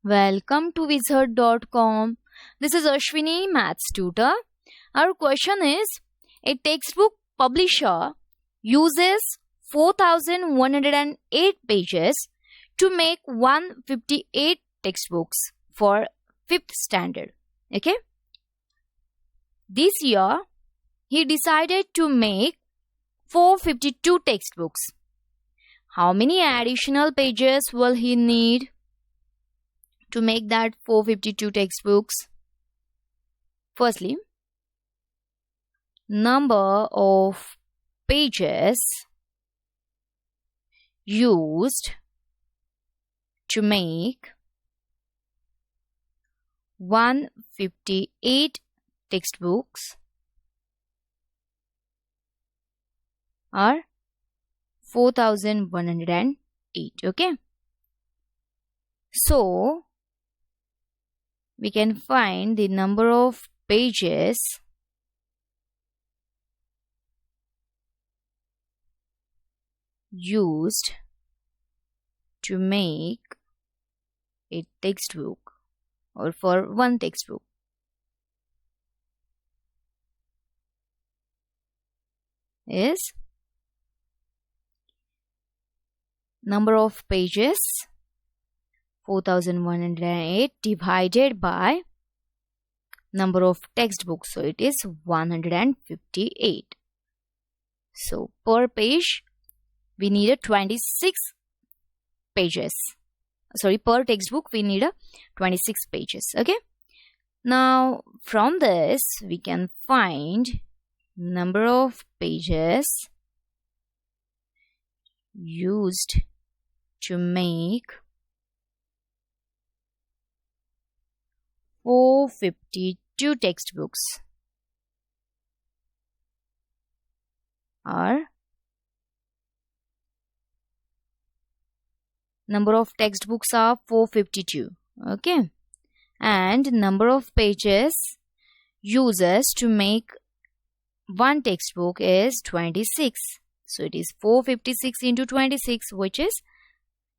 Welcome to Wizard.com. This is Ashwini, Maths Tutor. Our question is, a textbook publisher uses 4108 pages to make 158 textbooks for 5th standard. Okay? This year, he decided to make 452 textbooks. How many additional pages will he need to make that 452 textbooks? Firstly, number of pages used to make 158 textbooks are 4108. Okay, so we can find the number of pages used to make a textbook or for one textbook. Is number of pages 4108 divided by number of textbooks, so it is 158. So per page we need a 26 pages. Sorry, per textbook we need a 26 pages. Okay, now from this we can find number of pages used to make 452 textbooks are number of textbooks are 452. Okay, and number of pages uses to make one textbook is 26. So it is 456 into 26, which is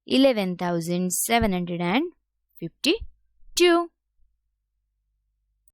11,752.